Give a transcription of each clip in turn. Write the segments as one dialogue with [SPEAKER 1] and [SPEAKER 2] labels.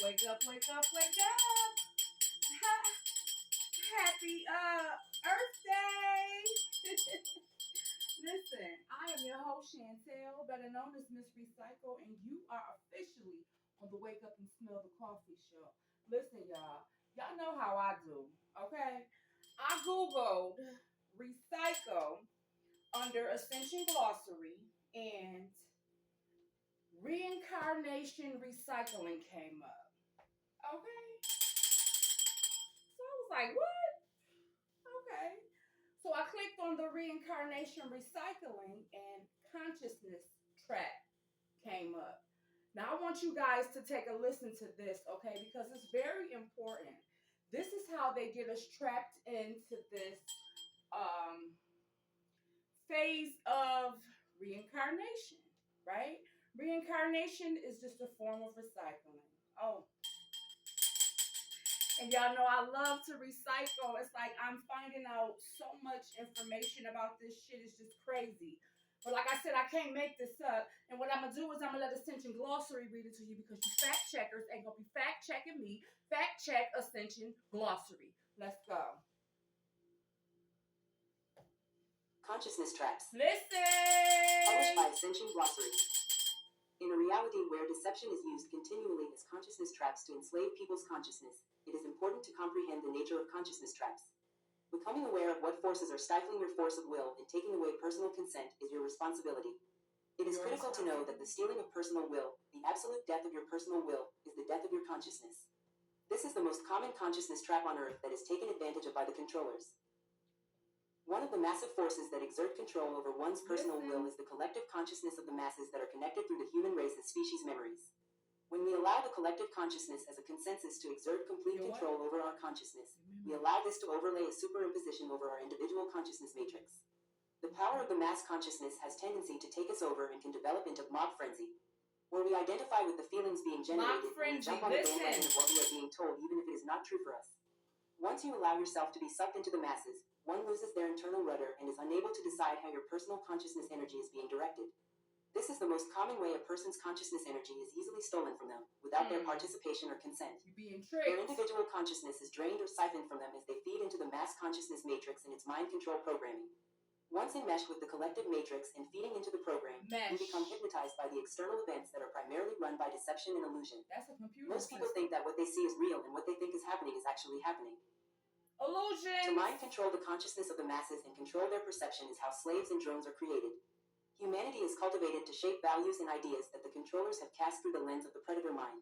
[SPEAKER 1] Wake up, wake up, wake up. Happy Earth Day. Listen, I am your host, Chantel, better known as Miss Recycle, and you are officially on the Wake Up and Smell the Coffee show. Listen, y'all know how I do, okay? I Googled recycle under Ascension Glossary, and reincarnation recycling came up. Okay. So I was like, what? Okay. So I clicked on the reincarnation recycling and consciousness track came up. Now I want you guys to take a listen to this, okay? Because it's very important. This is how they get us trapped into this phase of reincarnation, right? Reincarnation is just a form of recycling. Oh, and y'all know I love to recycle. It's like I'm finding out so much information about this shit. It's just crazy. But like I said, I can't make this up. And what I'm going to do is I'm going to let Ascension Glossary read it to you because you fact checkers ain't going to be fact checking me. Fact check Ascension Glossary. Let's go.
[SPEAKER 2] Consciousness traps.
[SPEAKER 1] Listen!
[SPEAKER 2] Published by Ascension Glossary. In a reality where deception is used continually as consciousness traps to enslave people's consciousness, it is important to comprehend the nature of consciousness traps. Becoming aware of what forces are stifling your force of will and taking away personal consent is your responsibility. It is critical to know that the stealing of personal will, the absolute death of your personal will, is the death of your consciousness. This is the most common consciousness trap on earth that is taken advantage of by the controllers. One of the massive forces that exert control over one's personal will is the collective consciousness of the masses that are connected through the human race as species memories. When we allow the collective consciousness as a consensus to exert complete control over our consciousness, we allow this to overlay a superimposition over our individual consciousness matrix. The power of the mass consciousness has tendency to take us over and can develop into mob frenzy, where we identify with the feelings being generated and we jump on the bandwagon of what we are being told even if it is not true for us. Once you allow yourself to be sucked into the masses, one loses their internal rudder and is unable to decide how your personal consciousness energy is being directed. This is the most common way a person's consciousness energy is easily stolen from them, without their participation or consent.
[SPEAKER 1] You're being tricked.
[SPEAKER 2] Their individual consciousness is drained or siphoned from them as they feed into the mass consciousness matrix and its mind control programming. Once enmeshed with the collective matrix and feeding into the program, you become hypnotized by the external events that are primarily run by deception and illusion.
[SPEAKER 1] That's a computer.
[SPEAKER 2] Most people think that what they see is real and what they think is happening is actually happening.
[SPEAKER 1] Illusion.
[SPEAKER 2] To mind control the consciousness of the masses and control their perception is how slaves and drones are created. Humanity is cultivated to shape values and ideas that the controllers have cast through the lens of the predator mind.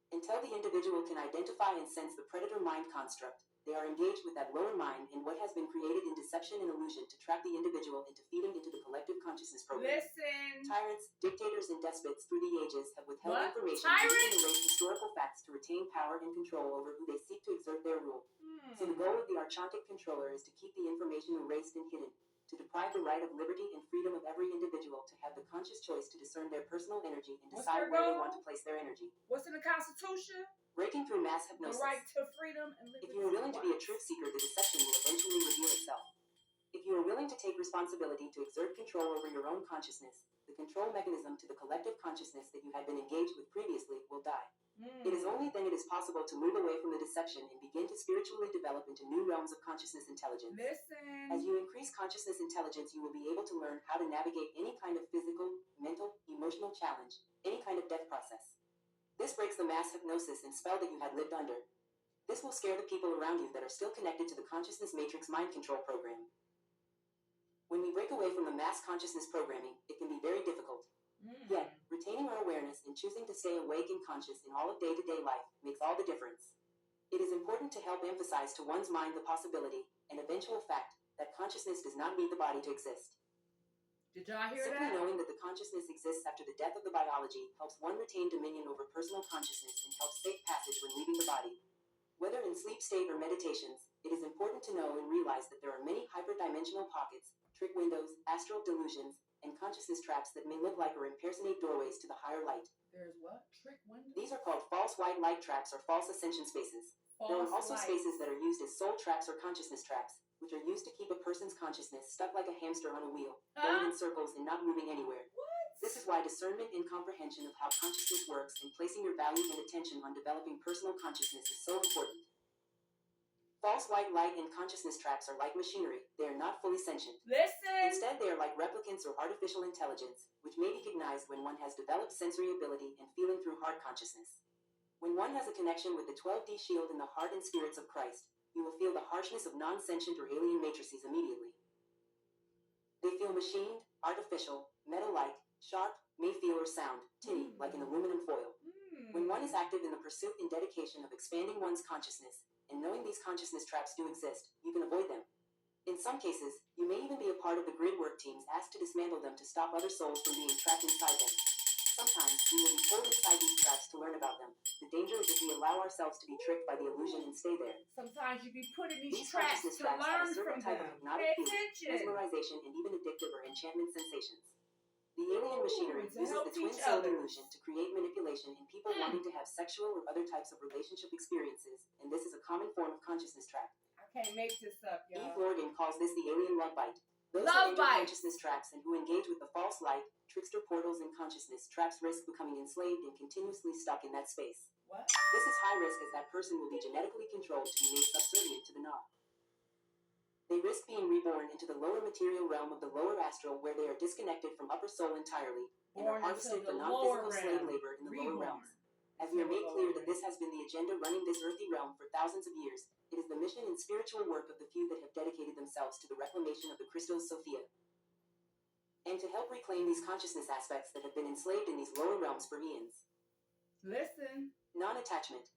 [SPEAKER 2] Until the individual can identify and sense the predator mind construct, they are engaged with that lower mind and what has been created in deception and illusion to trap the individual into feeding into the collective consciousness program.
[SPEAKER 1] Listen.
[SPEAKER 2] Tyrants, dictators, and despots through the ages have withheld information and erased historical facts to retain power and control over who they seek to exert their rule. So the goal of the Archontic controller is to keep the information erased and hidden, to deprive the right of liberty and freedom of every individual to have the conscious choice to discern their personal energy and decide where they want to place their energy.
[SPEAKER 1] What's in the Constitution?
[SPEAKER 2] Breaking through mass hypnosis.
[SPEAKER 1] The right to freedom and liberty.
[SPEAKER 2] If you are willing to be a truth seeker, the deception will eventually reveal itself. If you are willing to take responsibility to exert control over your own consciousness, the control mechanism to the collective consciousness that you had been engaged with previously will die. It is only then it is possible to move away from the deception and begin to spiritually develop into new realms of consciousness intelligence.
[SPEAKER 1] Listen.
[SPEAKER 2] As you increase consciousness intelligence, you will be able to learn how to navigate any kind of physical, mental, emotional challenge, any kind of death process. This breaks the mass hypnosis and spell that you had lived under. This will scare the people around you that are still connected to the consciousness matrix mind control program. When we break away from the mass consciousness programming, it can be very difficult. Yet, retaining our awareness and choosing to stay awake and conscious in all of day-to-day life makes all the difference. It is important to help emphasize to one's mind the possibility, and eventual fact, that consciousness does not need the body to exist.
[SPEAKER 1] Did y'all hear
[SPEAKER 2] Simply
[SPEAKER 1] that?
[SPEAKER 2] knowing that the consciousness exists after the death of the biology helps one retain dominion over personal consciousness and helps safe passage when leaving the body. Whether in sleep state or meditations, it is important to know and realize that there are many hyperdimensional pockets, trick windows, astral delusions, and consciousness traps that may look like or impersonate doorways to the higher light.
[SPEAKER 1] There's what? Trick windows?
[SPEAKER 2] These are called false white light traps or false ascension spaces. There are also spaces that are used as soul traps or consciousness traps, which are used to keep a person's consciousness stuck like a hamster on a wheel, going in circles and not moving anywhere.
[SPEAKER 1] What?
[SPEAKER 2] This is why discernment and comprehension of how consciousness works and placing your value and attention on developing personal consciousness is so important. False white light and consciousness traps are like machinery. They are not fully sentient.
[SPEAKER 1] Listen.
[SPEAKER 2] Instead, they are like replicants or artificial intelligence, which may be recognized when one has developed sensory ability and feeling through heart consciousness. When one has a connection with the 12D shield in the heart and spirits of Christ, you will feel the harshness of non-sentient or alien matrices immediately. They feel machined, artificial, metal-like, sharp, may feel or sound, tinny, like an aluminum foil. When one is active in the pursuit and dedication of expanding one's consciousness, and knowing these consciousness traps do exist, you can avoid them. In some cases, you may even be a part of the grid work teams asked to dismantle them to stop other souls from being trapped inside them. Sometimes, we will be pulled inside these traps to learn about them. The danger is if we allow ourselves to be tricked by the illusion and stay there.
[SPEAKER 1] Sometimes you be put in these
[SPEAKER 2] traps
[SPEAKER 1] traps to
[SPEAKER 2] have
[SPEAKER 1] learn
[SPEAKER 2] a certain
[SPEAKER 1] from
[SPEAKER 2] type
[SPEAKER 1] them.
[SPEAKER 2] of hypnotic
[SPEAKER 1] Pay
[SPEAKER 2] feeling,
[SPEAKER 1] attention.
[SPEAKER 2] mesmerization, and even addictive or enchantment sensations. The alien machinery
[SPEAKER 1] to
[SPEAKER 2] uses
[SPEAKER 1] help
[SPEAKER 2] the twin
[SPEAKER 1] teach
[SPEAKER 2] soul
[SPEAKER 1] others.
[SPEAKER 2] illusion to create manipulation in people wanting to have sexual or other types of relationship experiences, and this is a common form of consciousness trap.
[SPEAKER 1] I can't make this up, y'all.
[SPEAKER 2] Eve Lorgan calls this the alien love bite. Those
[SPEAKER 1] Love
[SPEAKER 2] who enter
[SPEAKER 1] bite.
[SPEAKER 2] consciousness traps and who engage with the false light, trickster portals, and consciousness traps risk becoming enslaved and continuously stuck in that space.
[SPEAKER 1] What?
[SPEAKER 2] This is high risk as that person will be genetically controlled to be made subservient to the knob. They risk being reborn into the lower material realm of the lower astral, where they are disconnected from upper soul entirely and are
[SPEAKER 1] Born
[SPEAKER 2] harvested
[SPEAKER 1] into
[SPEAKER 2] for
[SPEAKER 1] the
[SPEAKER 2] non-physical
[SPEAKER 1] lower
[SPEAKER 2] slave
[SPEAKER 1] realm.
[SPEAKER 2] labor in the lower
[SPEAKER 1] Reborn.
[SPEAKER 2] realms. As we are made clear that this has been the agenda running this earthy realm for thousands of years, it is the mission and spiritual work of the few that have dedicated themselves to the reclamation of the Christos Sophia, and to help reclaim these consciousness aspects that have been enslaved in these lower realms for eons.
[SPEAKER 1] Listen.
[SPEAKER 2] Non-attachment.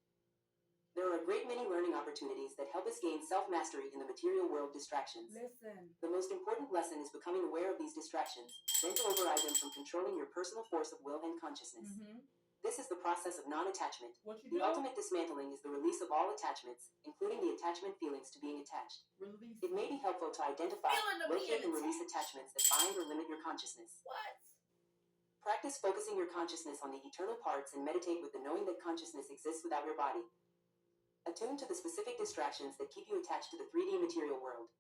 [SPEAKER 2] There are a great many learning opportunities that help us gain self-mastery in the material world distractions.
[SPEAKER 1] Listen.
[SPEAKER 2] The most important lesson is becoming aware of these distractions, then to override them from controlling your personal force of will and consciousness. This is the process of non-attachment.
[SPEAKER 1] What you do?
[SPEAKER 2] The ultimate dismantling is the release of all attachments, including the attachment feelings to being attached.
[SPEAKER 1] Release.
[SPEAKER 2] It may be helpful to identify,
[SPEAKER 1] Feeling of
[SPEAKER 2] locate,
[SPEAKER 1] being
[SPEAKER 2] and release
[SPEAKER 1] attached.
[SPEAKER 2] attachments that bind or limit your consciousness.
[SPEAKER 1] What?
[SPEAKER 2] Practice focusing your consciousness on the eternal parts and meditate with the knowing that consciousness exists without your body. Attune to the specific distractions that keep you attached to the 3D material world.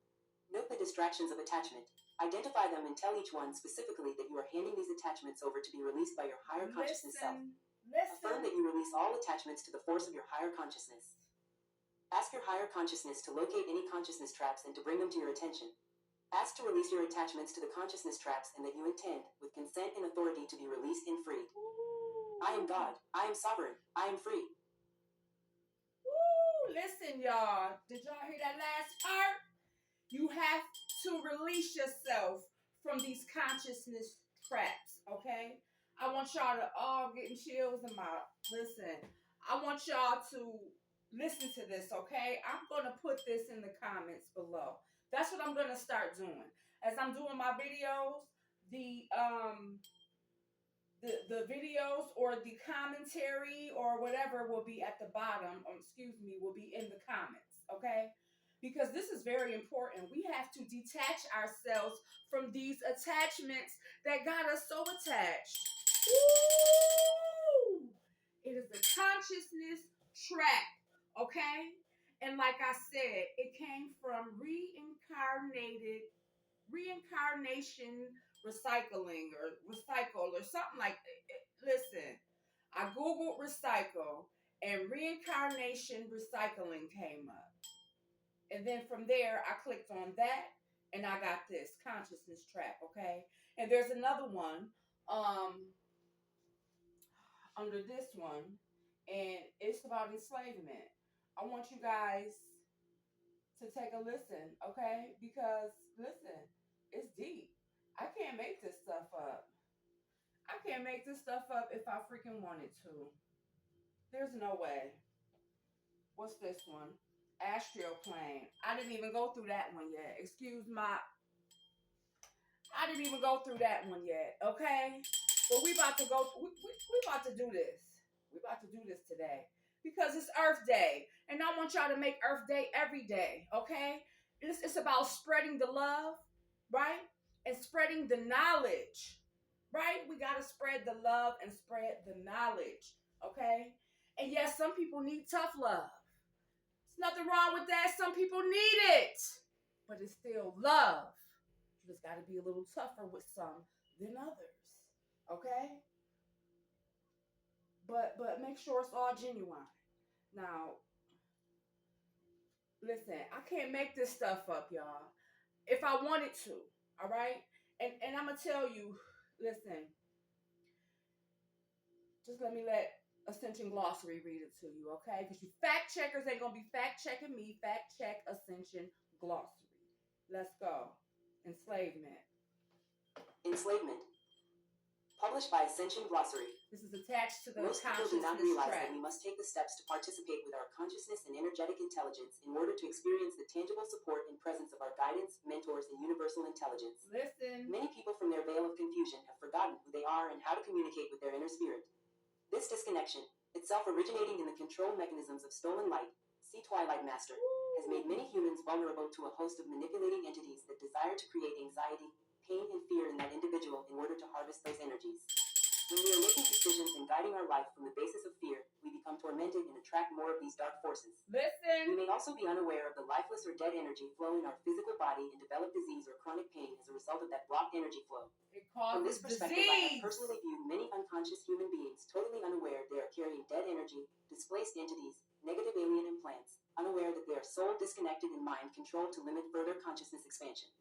[SPEAKER 2] Note the distractions of attachment. Identify them and tell each one specifically that you are handing these attachments over to be released by your higher consciousness self. Affirm that you release all attachments to the force of your higher consciousness. Ask your higher consciousness to locate any consciousness traps and to bring them to your attention. Ask to release your attachments to the consciousness traps and that you intend, with consent and authority, to be released and freed. I am God. I am sovereign. I am free.
[SPEAKER 1] Listen, y'all. Did y'all hear that last part? You have to release yourself from these consciousness traps, okay? I want y'all to all getting chills in my... Listen, I want y'all to listen to this, okay? I'm going to put this in the comments below. That's what I'm going to start doing. As I'm doing my videos, the videos or the commentary or whatever will be at the bottom, will be in the comments, okay? Because this is very important. We have to detach ourselves from these attachments that got us so attached. Woo! It is a consciousness trap, okay? And like I said, it came from reincarnation recycling or recycle or something like that. Listen, I Googled recycle and reincarnation recycling came up. And then from there, I clicked on that and I got this consciousness trap, okay? And there's another one under this one, and it's about enslavement. I want you guys to take a listen, okay? Because, listen, it's deep. I can't make this stuff up. I can't make this stuff up if I freaking wanted to. There's no way. What's this one? Astral plane. I didn't even go through that one yet. I didn't even go through that one yet, okay? But we about to go, we about to do this. We about to do this today. Because it's Earth Day. And I want y'all to make Earth Day every day, okay? It's about spreading the love, right? And spreading the knowledge, right? We got to spread the love and spread the knowledge, okay? And yes, some people need tough love. There's nothing wrong with that. Some people need it. But it's still love. You just got to be a little tougher with some than others. Okay? But make sure it's all genuine. Now, listen, I can't make this stuff up, y'all. If I wanted to, all right? And I'm gonna tell you, listen, just let Ascension Glossary read it to you, okay? Because you fact checkers ain't gonna be fact checking me. Fact check Ascension Glossary. Let's go. Enslavement.
[SPEAKER 2] Enslavement. Published by Ascension Glossary.
[SPEAKER 1] This is attached to the
[SPEAKER 2] Most people do not
[SPEAKER 1] consciousness
[SPEAKER 2] realize
[SPEAKER 1] track.
[SPEAKER 2] that we must take the steps to participate with our consciousness and energetic intelligence in order to experience the tangible support and presence of our guidance, mentors, and universal intelligence.
[SPEAKER 1] Listen.
[SPEAKER 2] Many people from their veil of confusion have forgotten who they are and how to communicate with their inner spirit. This disconnection, itself originating in the control mechanisms of stolen light, see Twilight Master, has made many humans vulnerable to a host of manipulating entities that desire to create anxiety, pain, and fear in that individual in order to harvest those energies. When we are making decisions and guiding our life from the basis of fear, we become tormented and attract more of these dark forces.
[SPEAKER 1] Listen.
[SPEAKER 2] We may also be unaware of the lifeless or dead energy flow in our physical body and develop disease or chronic pain as a result of that blocked energy flow.
[SPEAKER 1] It
[SPEAKER 2] From
[SPEAKER 1] causes
[SPEAKER 2] this perspective, I
[SPEAKER 1] disease.
[SPEAKER 2] have personally viewed many unconscious human beings totally unaware they are carrying dead energy, displaced entities, negative alien implants, unaware that they are soul disconnected and mind controlled to limit further consciousness expansion.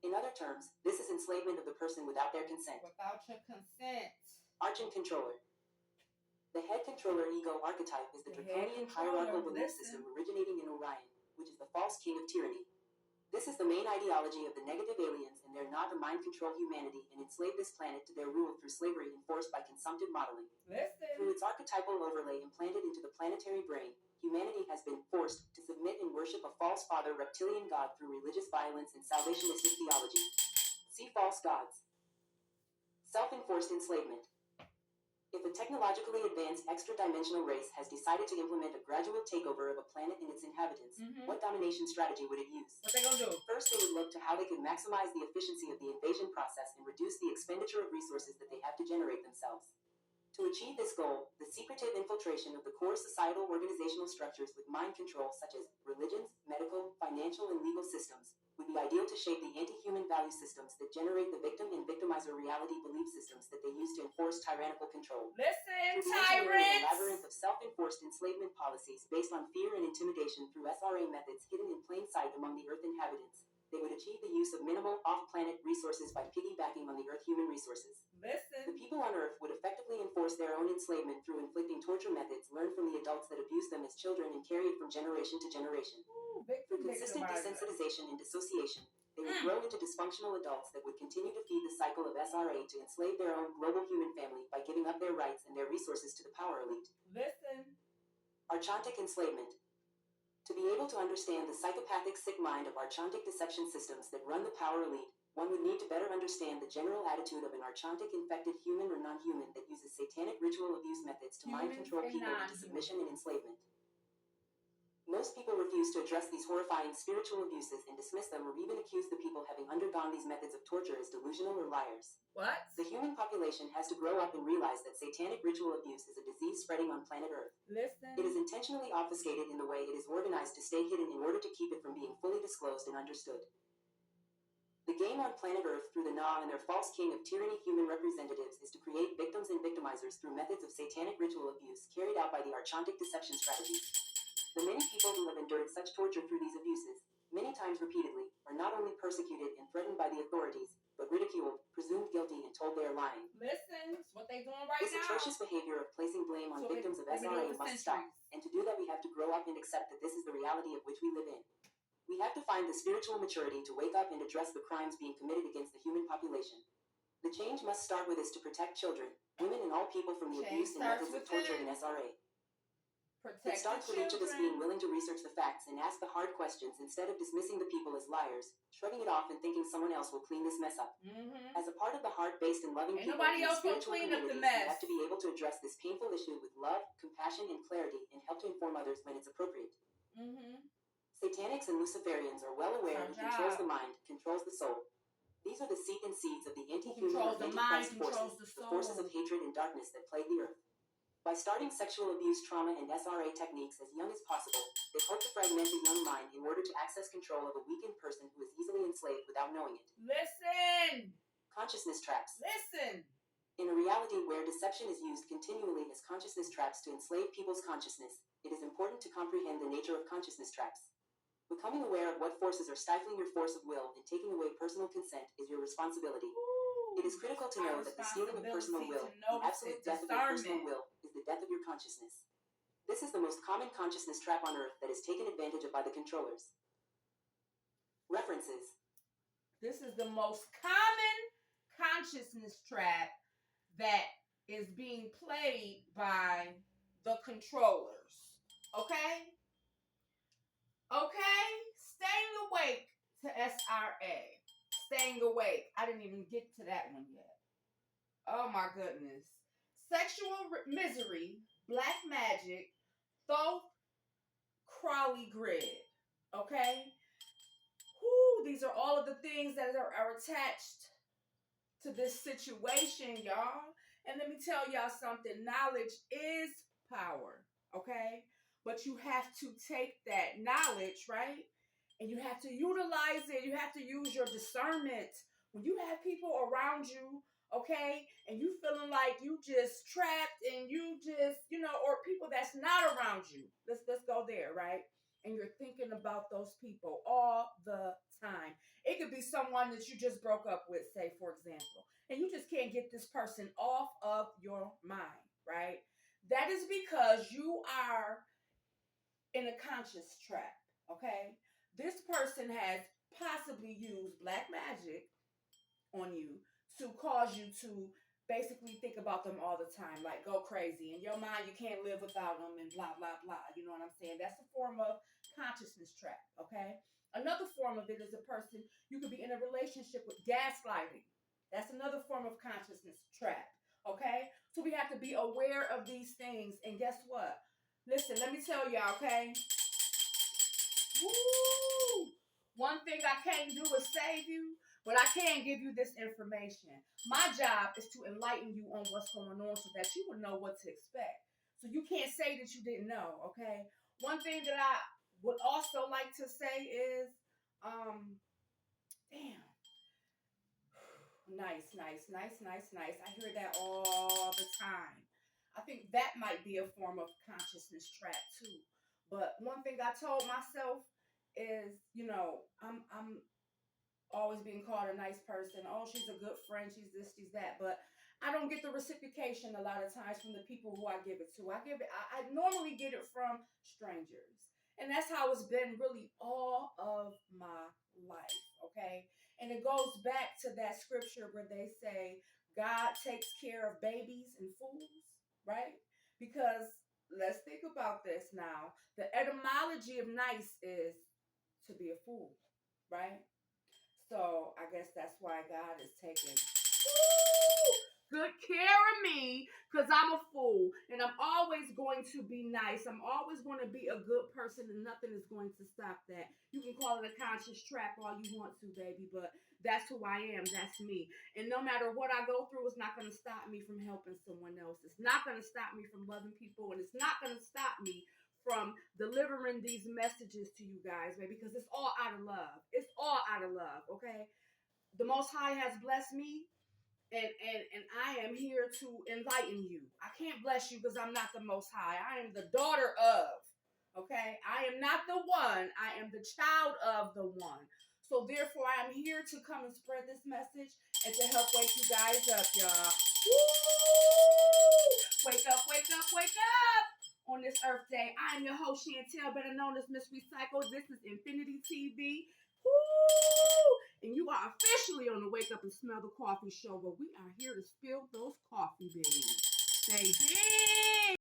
[SPEAKER 2] In other terms, this is enslavement of the person without their consent.
[SPEAKER 1] Without your consent.
[SPEAKER 2] Archon Controller. The head controller ego archetype is the draconian hierarchical belief system originating in Orion, which is the false king of tyranny. This is the main ideology of the negative aliens, and they're not to mind control humanity and enslave this planet to their rule through slavery enforced by consumptive modeling.
[SPEAKER 1] Listen.
[SPEAKER 2] Through its archetypal overlay implanted into the planetary brain, humanity has been forced to submit and worship a false father reptilian god through religious violence and salvationistic theology. See false gods. Self-enforced enslavement. If a technologically advanced extra-dimensional race has decided to implement a gradual takeover of a planet and its inhabitants, what domination strategy would it use?
[SPEAKER 1] What they gonna do?
[SPEAKER 2] First, they would look to how they could maximize the efficiency of the invasion process and reduce the expenditure of resources that they have to generate themselves. To achieve this goal, the secretive infiltration of the core societal organizational structures with mind control such as religions, medical, financial, and legal systems would be ideal to shape the anti-human value systems that generate the victim and victimizer reality belief systems that they use to enforce tyrannical control.
[SPEAKER 1] Listen,
[SPEAKER 2] Through the engineering and
[SPEAKER 1] tyrants!
[SPEAKER 2] labyrinth of self-enforced enslavement policies based on fear and intimidation through SRA methods hidden in plain sight among the Earth inhabitants, they would achieve the use of minimal off-planet resources by piggybacking on the Earth human resources.
[SPEAKER 1] Listen.
[SPEAKER 2] The people on Earth would effectively enforce their own enslavement through inflicting torture methods learned from the adults that abused them as children and carry it from generation to generation. Through consistent desensitization and dissociation, they would grow into dysfunctional adults that would continue to feed the cycle of SRA to enslave their own global human family by giving up their rights and their resources to the power elite.
[SPEAKER 1] Listen.
[SPEAKER 2] Archontic enslavement. To be able to understand the psychopathic sick mind of archontic deception systems that run the power elite, one would need to better understand the general attitude of an archontic infected human or non-human that uses satanic ritual abuse methods to mind control people into submission and enslavement. Most people refuse to address these horrifying spiritual abuses and dismiss them or even accuse the people having undergone these methods of torture as delusional or liars.
[SPEAKER 1] What?
[SPEAKER 2] The human population has to grow up and realize that satanic ritual abuse is a disease spreading on planet Earth.
[SPEAKER 1] Listen.
[SPEAKER 2] It is intentionally obfuscated in the way it is organized to stay hidden in order to keep it from being fully disclosed and understood. The game on planet Earth through the Na and their false king of tyranny human representatives is to create victims and victimizers through methods of satanic ritual abuse carried out by the archontic deception strategy. The many people who have endured such torture through these abuses, many times repeatedly, are not only persecuted and threatened by the authorities, but ridiculed, presumed guilty, and told they are lying.
[SPEAKER 1] Listen, it's what they doing right
[SPEAKER 2] This
[SPEAKER 1] now.
[SPEAKER 2] atrocious behavior of placing blame on
[SPEAKER 1] So
[SPEAKER 2] victims of
[SPEAKER 1] they've been
[SPEAKER 2] SRA
[SPEAKER 1] doing for
[SPEAKER 2] must stop,
[SPEAKER 1] centuries.
[SPEAKER 2] and to do that we have to grow up and accept that this is the reality of which we live in. We have to find the spiritual maturity to wake up and address the crimes being committed against the human population. The change must start with us to protect children, women, and all people from the abuse and methods of torture in SRA. It starts with each of us being willing to research the facts and ask the hard questions instead of dismissing the people as liars, shrugging it off and thinking someone else will clean this mess up. As a part of the heart-based and loving people in the spiritual communities, we have to be able to address this painful issue with love, compassion, and clarity, and help to inform others when it's appropriate. Satanics and Luciferians are well aware who controls the mind, controls the soul. These are the seed and seeds of the anti-human or antichrist forces, the forces of hatred and darkness that plague the earth. By starting sexual abuse, trauma, and SRA techniques as young as possible, they hope to fragment the young mind in order to access control of a weakened person who is easily enslaved without knowing it.
[SPEAKER 1] Listen!
[SPEAKER 2] Consciousness traps.
[SPEAKER 1] Listen!
[SPEAKER 2] In a reality where deception is used continually as consciousness traps to enslave people's consciousness, it is important to comprehend the nature of consciousness traps. Becoming aware of what forces are stifling your force of will and taking away personal consent is your responsibility.
[SPEAKER 1] Ooh,
[SPEAKER 2] It is critical to know that the stealing of personal will, the absolute death of your personal will, is the death of your consciousness. This is the most common consciousness trap on earth that is taken advantage of by the controllers. References.
[SPEAKER 1] This is the most common consciousness trap that is being played by the controllers. Okay? Okay? Staying awake to SRA. Staying awake. I didn't even get to that one yet. Oh my goodness. Sexual misery, black magic, Thoth Crowley grid. Okay? Whew, these are all of the things that are attached to this situation, y'all. And let me tell y'all something. Knowledge is power, okay? But you have to take that knowledge, right? And you have to utilize it. You have to use your discernment. When you have people around you, okay, and you feeling like you just trapped and you just, or people that's not around you. Let's go there, right? And you're thinking about those people all the time. It could be someone that you just broke up with, say, for example, and you just can't get this person off of your mind, right? That is because you are in a conscious trap, okay? This person has possibly used black magic on you to cause you to basically think about them all the time, like go crazy. In your mind, you can't live without them and blah, blah, blah. You know what I'm saying? That's a form of consciousness trap, okay? Another form of it is a person, you could be in a relationship with gaslighting. That's another form of consciousness trap, okay? So we have to be aware of these things. And guess what? Listen, let me tell y'all, okay? Woo! One thing I can't do is save you, but I can give you this information. My job is to enlighten you on what's going on so that you will know what to expect. So you can't say that you didn't know, okay? One thing that I would also like to say is, damn. Nice. I hear that all the time. I think that might be a form of consciousness trap too. But one thing I told myself is, I'm always being called a nice person. Oh, she's a good friend. She's this, she's that. But I don't get the reciprocation a lot of times from the people who I give it to. I normally get it from strangers. And that's how it's been really all of my life, okay? And it goes back to that scripture where they say, God takes care of babies and fools, right? Because let's think about this now. The etymology of nice is to be a fool, right? So I guess that's why God is taking good care of me, because I'm a fool and I'm always going to be nice. I'm always going to be a good person and nothing is going to stop that. You can call it a conscious trap all you want to, baby, but that's who I am. That's me. And no matter what I go through, it's not going to stop me from helping someone else. It's not going to stop me from loving people, and it's not going to stop me from delivering these messages to you guys, baby, because it's all out of love. It's all out of love, okay? The Most High has blessed me, and I am here to enlighten you. I can't bless you because I'm not the Most High. I am the daughter of, okay? I am not the one. I am the child of the one. So therefore, I am here to come and spread this message and to help wake you guys up, y'all. Woo! Wake up, wake up, wake up! On this Earth Day, I am your host, Chantel, better known as Miss Recycle. This is Infinity TV. Woo! And you are officially on the Wake Up and Smell the Coffee show, but we are here to spill those coffee beans. Baby!